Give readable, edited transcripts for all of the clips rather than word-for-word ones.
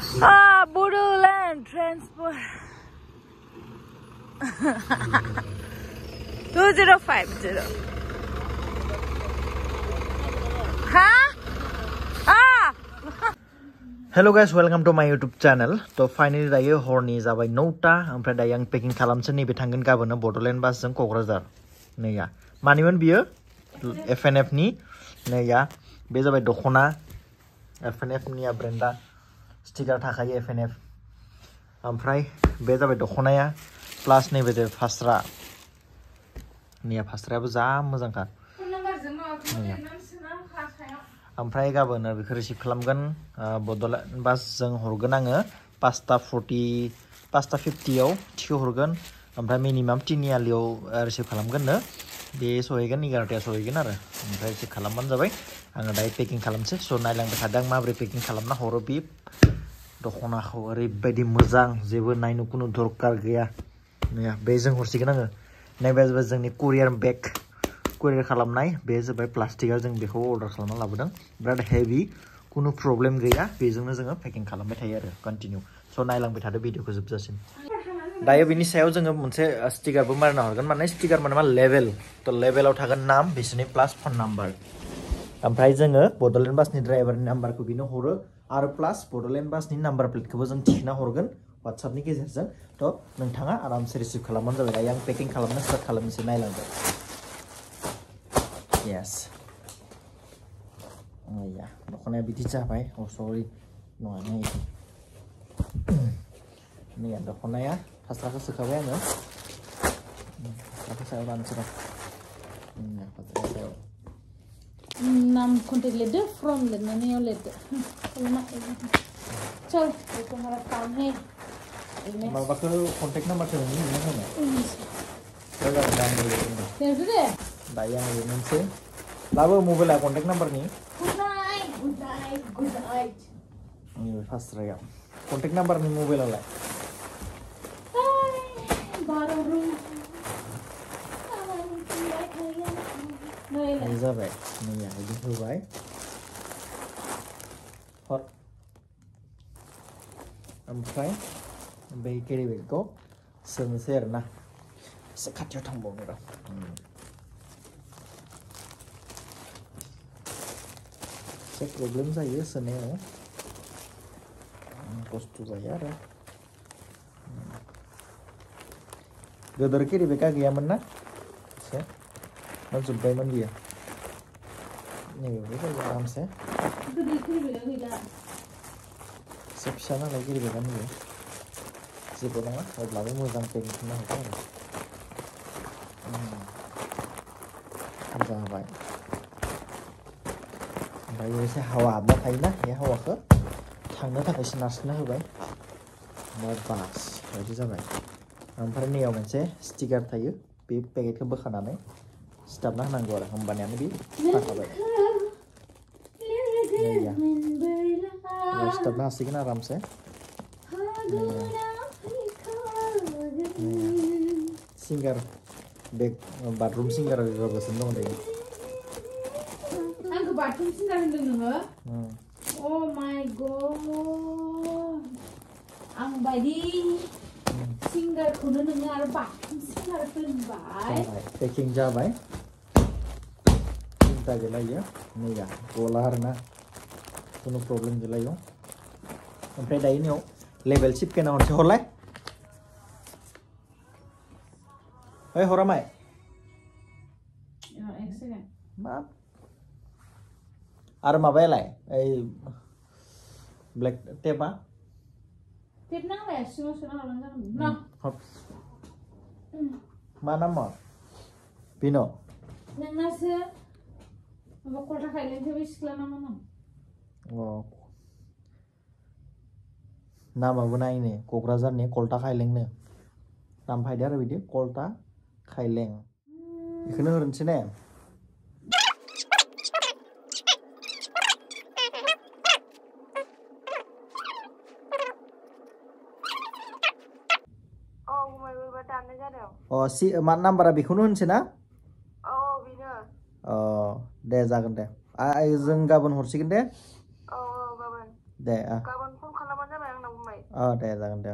Bodoland Transport 2050 Hello guys, welcome to my YouTube channel. So finally dayo horni जाबाय 9टा ओमफ्राय दायो आं packing खालामसै नैबे थांगोन गाबोन बडलेण्ड बासजों कक्राझार नैया मानिमोन बियो FNF नि नैया बे जाबाय दखना FNF नि ब्रेन्डा स्टिकार थाखायो FNF ओमफ्राय बे जाबाय दखनाया प्लास नैबे जे फास्रा नैया फास्रायाबो जा मोजांखा ओमफ्राय गाबोन बेखौ रिसिभ खालामगोन बडलेण्ड बासजों हरगोन आङो 5:50 आव थिखो हरगोन ओमफ्राय मिनिमाम तिनियालियाव रिसिभ खालामगोन नो बे सहैगोन 11टायाव सहैगोन आरो ओमफ्राय रिसिभ खालामबानो जाबाय आङो दायो पेकिं खालामसै स नायलांबाय थादों माबोरै पेकिं खालामना हरो बे दखनाखौ ओरैबायदि मोजां जेबो नायनो कुनु दरकार गैया नैया बेजों हरसिगोन आङो नैबे जोंनि कुरियार बेग कुरियार खालामनाय बे जाबाय प्लास्टिकआव जों बेखौ अर्डार खालामना लाबोदों बिराद हेभि कुनु प्रब्लेम गैया बेजोंनो जोङो पेकिं खालामबाय थायो आरो कन्टिन्यू स नायलांबाय थादो भिडियोखौ जोबजासिम दायो बिनि सायाव जोङो मोनसे स्टिकारबो मारना हरगोन माने स्टिकार माने मा लेभेल त लेभेलाव थागोन नाम बिसोरनि प्लास फन नाम्बार ओमफ्राय जोङो बडलेण्ड बासनि ड्राइभारनि नाम्बारखौ बिनो हरो आरो प्लास बडलेण्ड बासनि नाम्बार प्लेटखौबो जों थिखना हरगोन WhatsAppनि गेजेरजों त नोंथाङा आरामसे रिसिभ खालामबानो जाबाय दायो आं पेकिं खालामनो स्टार्ट खालामनोसै नायलांदो Yes. Oh yeah, dukhannya bidik capai. Oh sorry, noanya itu. Ini ya dukhannya ya, pasrah sekalian ya. Pasrah saya langsung. Ini ya pasrah saya. नाम कांटेक्ट लेटर फ्रॉम लेना नहीं हो लेते चल ये तुम्हारा काम है बाबा को कांटेक्ट नंबर तो नहीं है ना चलो दे दे दाया ये मोनसे लाबो मबाइल कांटेक्ट नंबर नि good night ini fast raya contact number नि मबाइल आलाय बारो रूम ini जाबाय नै ya ini होबाय हर ओमफ्राय बे केरि बेगखौ सोनोसै आरो ना एसे खाथियाव थांबावनो र एसे प्रब्लेम जायो सोनायाव खस्थ' जायो आरो गोदोर केरि बेगा गैयामोन ना एसे मा जोब्बायमोन बियो नैबे जायो आरामसे एसे फिसा नालाय केरि बेगा नैबे जेबो नङा अब्लाबो मोजां पेकिं खालामनो हागोन आरो जाबाय ओमफ्राय एसे हावा हाबना थायोना बे हावाखौ थांनो थाखायसो नारसिनना होबाय ओमफ्राय बास बायदि जाबाय ओमफ्राय नैयाव मोनसे स्टिकार थायो बे पेकेटखौ बोखानानै सिथाबना होनांगौ आरो होमबानियानो बे थाखाबाय सिथाबना हासिगोन आरामसे सिंगार बेग बाथरुम सिंगार जागासिनो दं दायो आंखौ बाथरुम सिंगार होनदों नोङो Oh my god आं बायदि सिंगारखौनो नोङो आरो बाथरुम सिंगार होनबाय पेकिं जाबाय सिन्था गैला इयो नैया गला आरोना कुनु प्रब्लेम गैला इयाव ओमफ्राय दायो नैयाव लेभेल सिपकेना हरसे हरलाय ओइ हरामाय एक सेकेन्ड मा आरो माबायालाय ओइ ब्लेक टेपा टेप नांलाया सिङाव सोना हरबानो जागोन ना मा नाम्बार बिनो नोंनासो माबा कलटा खायलेंखौबो सिख्ला नामा नाम नामाबो नायनो क'क्राझारनि कलटा खायलेंनो नाम फायदो आरो बिदि कलटा खायलें बेखौनो होनोसै ने सि मा नाम्बारा बेखौनो होनसै ना बिनो दे जागोन दे जों गाबोन हरसिगोन दे गाबोन दे गाबोन फन खालामबानो जाबाय आंनाव दे जागोन दे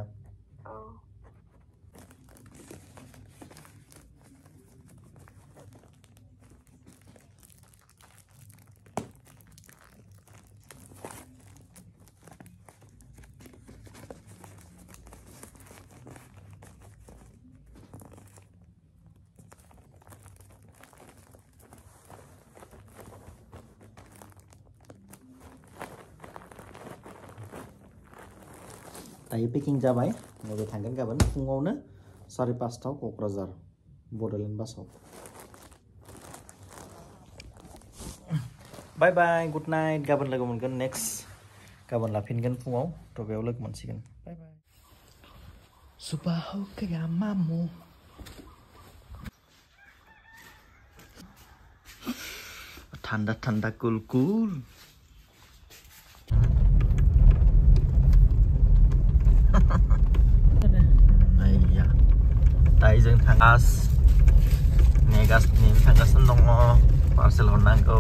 दायो पेकिं जाबाय नैबे थांगोन गाबोन फुङावनो 5:30 क'क्राझार बड'लेण्ड बासाव बाय बाय गुड नाइट गाबोन लोगो मोनगोन नेक्स्ट गाबोन लाफिनगोन फुङाव थ' बेयाव लोगो मोनसिगोन बाय बाय सुबह हो गया मामू ठंडा ठंडा कूल कूल जों थांगासिनो दङ पार्सेल हरनांगौ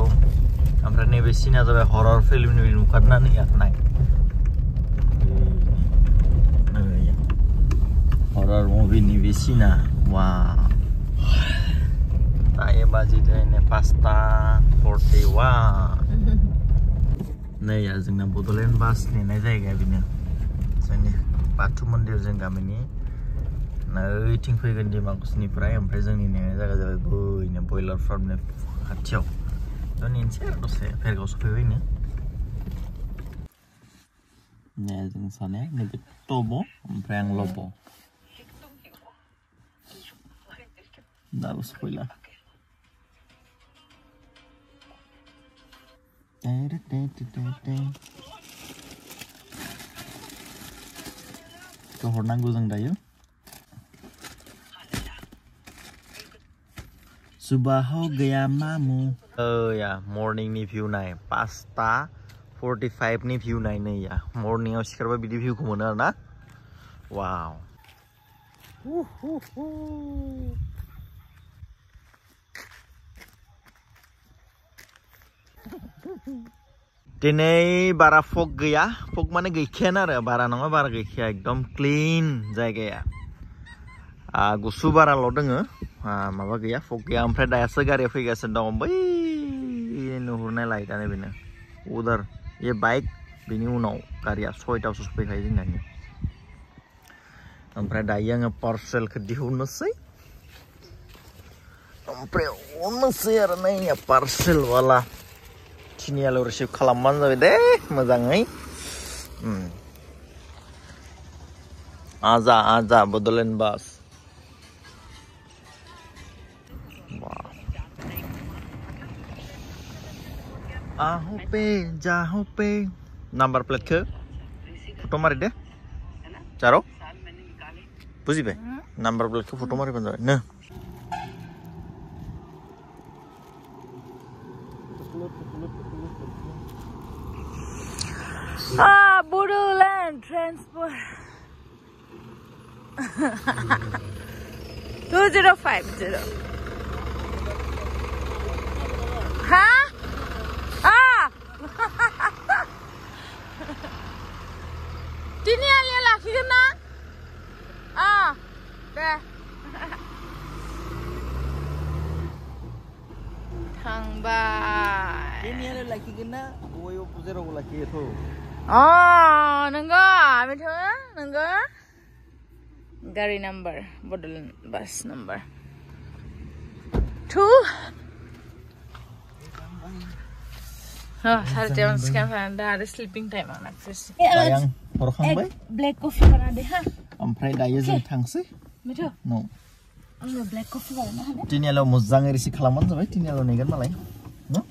ओमफ्राय नैबे सिना जाबाय हरर फिल्मनि नुखारनानै नाय हरर मुभिनि बे सिना वा दायो बाजिदों 5:41 नै जोंना बड'लेण्ड बास नेनाय जायगाया बेनो जोंनि बाथौ मन्दिर जों गामिनि नैथिं फैगोन डिमाकुसिनिफ्राय ओमफ्राय जोंनि नेनाय जायगा जाबाय बैनो बयलार फार्मनि खाथियाव थ' नेनोसै आरो दसे भेरगाव सफैबायनो जों सानैया नैबे टब' ओमफ्राय आं लब' दाबो सफैला थ' हरनांगौ जों दायो सुबह हो गया मामू या मर्निं नि भिउ नाय 5:45 नि भिउ नाय नै या मर्निंआव सिखारबा बिदि भिउखौ मोनो आरो ना वाव दिनै बारा फग गैया फग माने गैखायानो आरो बारा नङा बारा गैखाया एकदम क्लीन जायगाया गुसु बाराल' दोङो माबा गैया फग गैया ओमफ्राय दासो गारिया फैगासिनो दं बै नुहुरनाय लाइटआनो बेनो उदार ये बाइक बेनि उनाव गारिया 6टायावसो सफैखायो जोंनि ओमफ्राय दायो आङो पार्सेलखौ दिहुननोसै ओमफ्राय अननोसै आरो नै पार्सेल वाला थिनियाल' रिसिभ खालामबानो जाबाय दे मोजाङै आजा आजा बड'लेण्ड बास आहो पे जाहो पे नाम्बार प्लेटखौ फट' मारि दे जारो बुजिबाय नाम्बार प्लेटखौ फट' मारिबानो जाबाय no Boroland Transport 2050 Hah? Tini alia laki kena? Deh. Thangbai. Tini alia laki kena? Woyo puzero laki itu. Nengga, betul? Nengga? Gari number, Boroland bus number 2. Sarjam sekarang ada sleeping time anak first. Sayang, horokambai? Black coffee mana deh, ha? Ompray daya jeng tangsi? Betul? No. Black coffee mana deh? Tini alo muzang erisi kalaman sampai tini alo negan malai. No?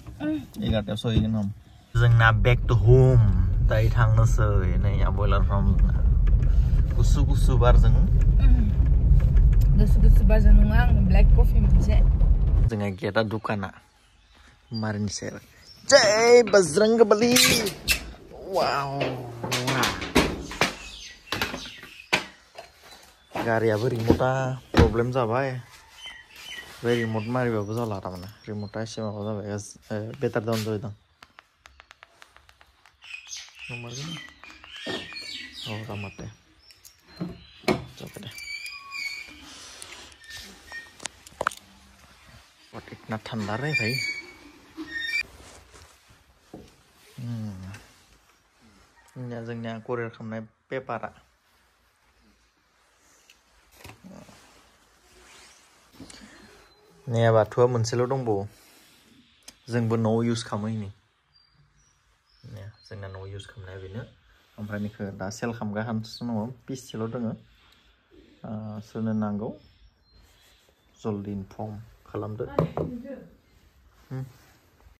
Egat ya so ingin om. Jeng na back to home. Dai thang no se ne ya boiler from. Gusu bar jeng. Gusu bar jeng nungang black coffee macam. Jeng kita dukana. Marin sel. Jai Bajrangbali. Wow. गारियाबो रिमोटा problem जाबाय बे remote मारिबाबो जाला थारमाने रिमोटा एसे माबा जाबाय बेटार down जाबाय दं रामाते जाबाय दे इतना ठंडा रे भाई जोंनिया करियार खालामनाय पेपारा ने बाथुआ मोनसेल' दंबावो जोंबो न'आव इउज खालामो इनि ने जोंना न'आव इउज खालामनाया बेनो ओमफ्राय निखौ दा सेल खालामगासिनो दङ पिससेल' दोङो सोरनो नांगौ जल्दि इनफर्म खालामदो